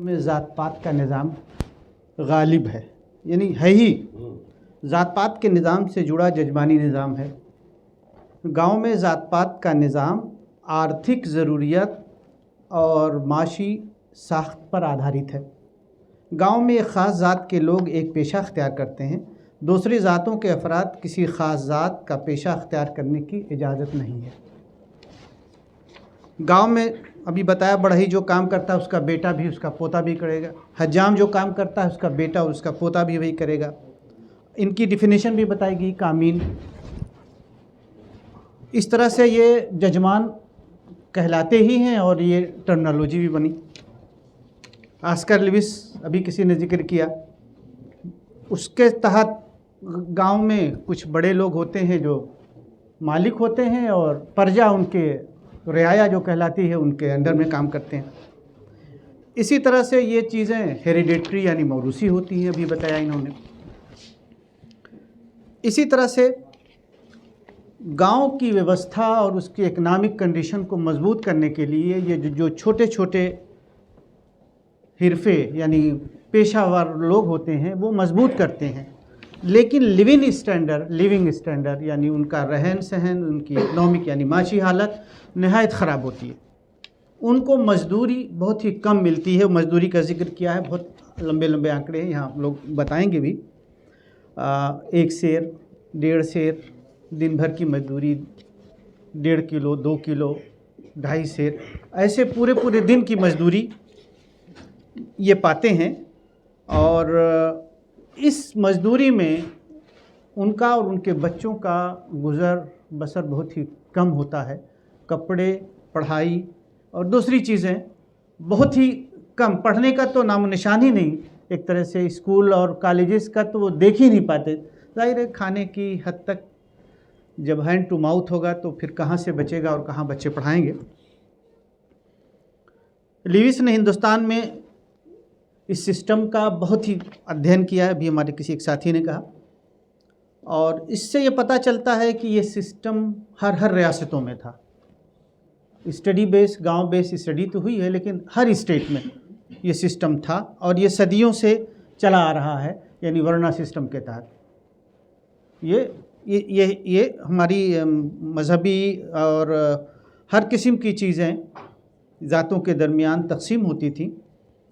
में ज़ात पात का निज़ाम गालिब है, यानी है ही। ज़ात पात के निज़ाम से जुड़ा जजमानी निज़ाम है। गांव में ज़ात पात का निज़ाम आर्थिक ज़रूरियत और माशी साख्त पर आधारित है। गांव में एक ख़ास ज़ात के लोग एक पेशा अख्तियार करते हैं, दूसरी ज़ातों के अफराद किसी ख़ास ज़ात का पेशा अख्तियार करने की इजाज़त नहीं है। गांव में अभी बताया, बढ़ई जो काम करता है उसका बेटा भी उसका पोता भी करेगा, हज्जाम जो काम करता है उसका बेटा और उसका पोता भी वही करेगा। इनकी डिफिनेशन भी बताएगी कामीन। इस तरह से ये जजमान कहलाते ही हैं और ये टर्मिनोलॉजी भी बनी। ऑस्कर लिविस अभी किसी ने जिक्र किया, उसके तहत गांव में कुछ बड़े लोग होते हैं जो मालिक होते हैं और प्रजा उनके रियाया जो कहलाती है उनके अंडर में काम करते हैं। इसी तरह से ये चीज़ें हेरिडेटरी यानी मौरूसी होती हैं, अभी बताया इन्होंने। इसी तरह से गांव की व्यवस्था और उसकी इकनॉमिक कंडीशन को मजबूत करने के लिए ये जो छोटे छोटे हिरफे यानी पेशावर लोग होते हैं वो मजबूत करते हैं, लेकिन लिविंग स्टैंडर्ड यानी उनका रहन सहन, उनकी इकनॉमिक यानी माशी हालत नहायत ख़राब होती है। उनको मजदूरी बहुत ही कम मिलती है। मजदूरी का जिक्र किया है, बहुत लंबे लंबे आंकड़े हैं, यहाँ लोग बताएंगे भी। 1 सेर 1.5 सेर दिन भर की मजदूरी, 1.5 किलो 2 किलो 2.5 सेर, ऐसे पूरे दिन की मजदूरी ये पाते हैं। और इस मजदूरी में उनका और उनके बच्चों का गुज़र बसर बहुत ही कम होता है। कपड़े, पढ़ाई और दूसरी चीज़ें बहुत ही कम, पढ़ने का तो नामो निशान ही नहीं। एक तरह से स्कूल और कॉलेजेस का तो वो देख ही नहीं पाते। जाहिर है खाने की हद तक जब हैंड टू माउथ होगा तो फिर कहाँ से बचेगा और कहाँ बच्चे पढ़ाएंगे। लिविस ने हिंदुस्तान में इस सिस्टम का बहुत ही अध्ययन किया है, अभी हमारे किसी एक साथी ने कहा, और इससे ये पता चलता है कि ये सिस्टम हर रियासतों में था। स्टडी बेस, गांव बेस स्टडी तो हुई है, लेकिन हर स्टेट में ये सिस्टम था और ये सदियों से चला आ रहा है, यानी वर्णा सिस्टम के तहत। ये हमारी मजहबी और हर किस्म की चीज़ें ज़ातों के दरमियान तकसीम होती थी,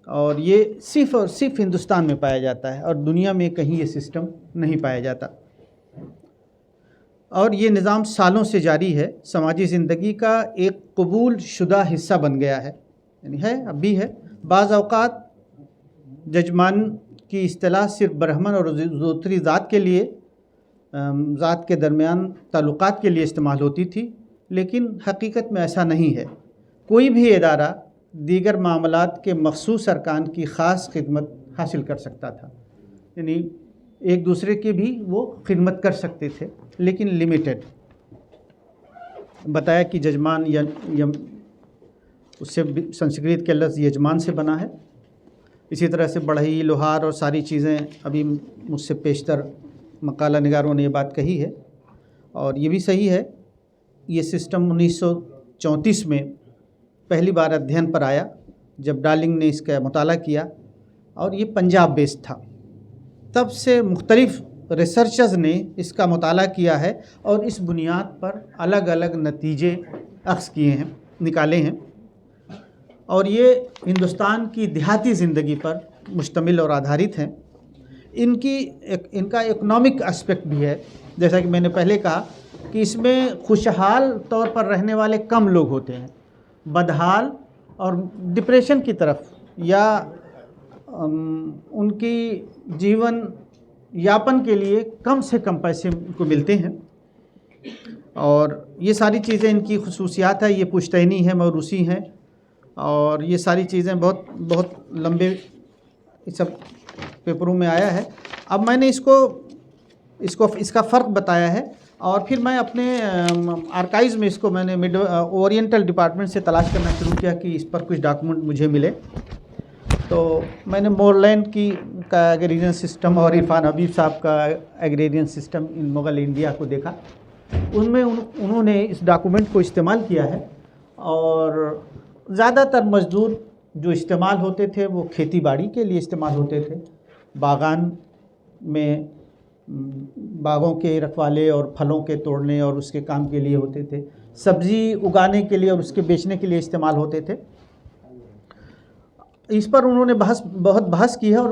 और ये सिर्फ़ और सिर्फ हिंदुस्तान में पाया जाता है और दुनिया में कहीं ये सिस्टम नहीं पाया जाता। और ये निज़ाम सालों से जारी है, समाजी ज़िंदगी का एक कबूल शुदा हिस्सा बन गया है, यानी है, अब भी है। बाज़ औक़ात जजमान की इस्तिलाह सिर्फ ब्राह्मण और दूसरी ज़ात के लिए, ज़ात के दरमियान ताल्लुक़ात के लिए इस्तेमाल होती थी, लेकिन हकीकत में ऐसा नहीं है। कोई भी इदारा दीगर मामलात के मखसूस अरकान की ख़ास खिदमत हासिल कर सकता था, यानी एक दूसरे की भी वो खिदमत कर सकते थे, लेकिन लिमिटेड। बताया कि जजमान या उससे संस्कृत के लफ्ज़ यजमान से बना है। इसी तरह से बढ़ई, लोहार और सारी चीज़ें, अभी मुझसे पेशतर मकाला निगारों ने ये बात कही है और ये भी सही है। ये सिस्टम 1934 में पहली बार अध्ययन पर आया जब डार्लिंग ने इसका मुताला किया, और ये पंजाब बेस्ड था। तब से मुख्तलिफ़ रिसर्चर्स ने इसका मुताला किया है और इस बुनियाद पर अलग अलग नतीजे अख्ज़ किए हैं, निकाले हैं, और ये हिंदुस्तान की देहाती ज़िंदगी पर मुश्तमिल और आधारित हैं। इनका इकनॉमिक एस्पेक्ट भी है, जैसा कि मैंने पहले कहा कि इसमें खुशहाल तौर पर रहने वाले कम लोग होते हैं, बदहाल और डिप्रेशन की तरफ या उनकी जीवन यापन के लिए कम से कम पैसे उनको मिलते हैं। और ये सारी चीज़ें इनकी खुसूसियात है, ये पुश्तैनी है, मौरूसी हैं, और ये सारी चीज़ें बहुत लंबे इस सब पेपरों में आया है। अब मैंने इसका फ़र्क बताया है, और फिर मैं अपने आर्काइव्स में इसको मैंने ओरिएंटल डिपार्टमेंट से तलाश करना शुरू किया कि इस पर कुछ डॉक्यूमेंट मुझे मिले। तो मैंने मोरलैंड का एग्रेरियन सिस्टम और इरफान हबीब साहब का agrarian system in Mughal India को देखा। उनमें उन्होंने इस डॉक्यूमेंट को इस्तेमाल किया है, और ज़्यादातर मज़दूर जो इस्तेमाल होते थे वो खेती बाड़ी के लिए इस्तेमाल होते थे, बागान में बागों के रखवाले और फलों के तोड़ने और उसके काम के लिए होते थे, सब्ज़ी उगाने के लिए और उसके बेचने के लिए इस्तेमाल होते थे। इस पर उन्होंने बहुत बहस की है और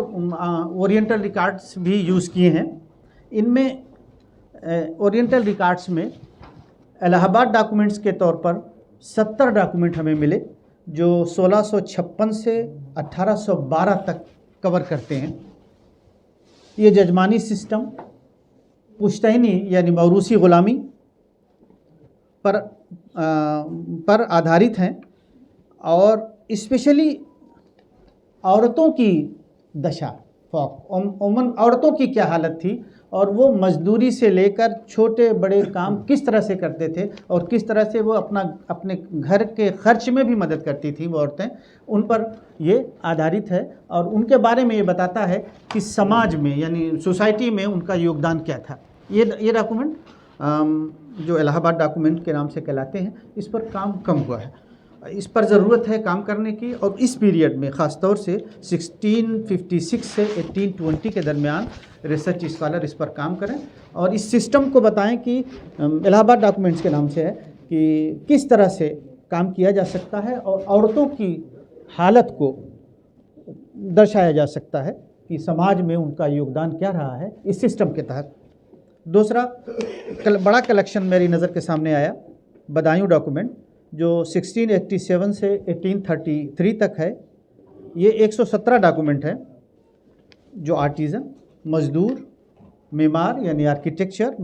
ओरिएंटल रिकॉर्ड्स भी यूज़ किए हैं। इनमें ओरिएंटल रिकॉर्ड्स में इलाहाबाद डॉक्यूमेंट्स के तौर पर 70 डॉक्यूमेंट हमें मिले जो 1656 से 1812 तक कवर करते हैं। ये जजमानी सिस्टम, पुश्तैनी यानी मौरूसी ग़ुलामी पर आधारित हैं और स्पेशली औरतों की दशा, औरतों की क्या हालत थी और वो मजदूरी से लेकर छोटे बड़े काम किस तरह से करते थे और किस तरह से वो अपने घर के खर्च में भी मदद करती थी वो औरतें, उन पर ये आधारित है। और उनके बारे में ये बताता है कि समाज में यानी सोसाइटी में उनका योगदान क्या था। ये डॉक्यूमेंट जो इलाहाबाद डॉक्यूमेंट के नाम से कहलाते हैं, इस पर काम कम हुआ है, इस पर ज़रूरत है काम करने की। और इस पीरियड में ख़ास तौर से 1656 से 1820 के दरमियान रिसर्च स्कॉलर इस पर काम करें और इस सिस्टम को बताएं कि इलाहाबाद डॉक्यूमेंट्स के नाम से है कि किस तरह से काम किया जा सकता है और औरतों की हालत को दर्शाया जा सकता है कि समाज में उनका योगदान क्या रहा है इस सिस्टम के तहत। दूसरा बड़ा कलेक्शन मेरी नज़र के सामने आया, बदायूं डॉक्यूमेंट, जो 1687 से 1833 तक है। ये 117 डॉक्यूमेंट है जो आर्टिज़न, मज़दूर, मेमार यानी आर्किटेक्चर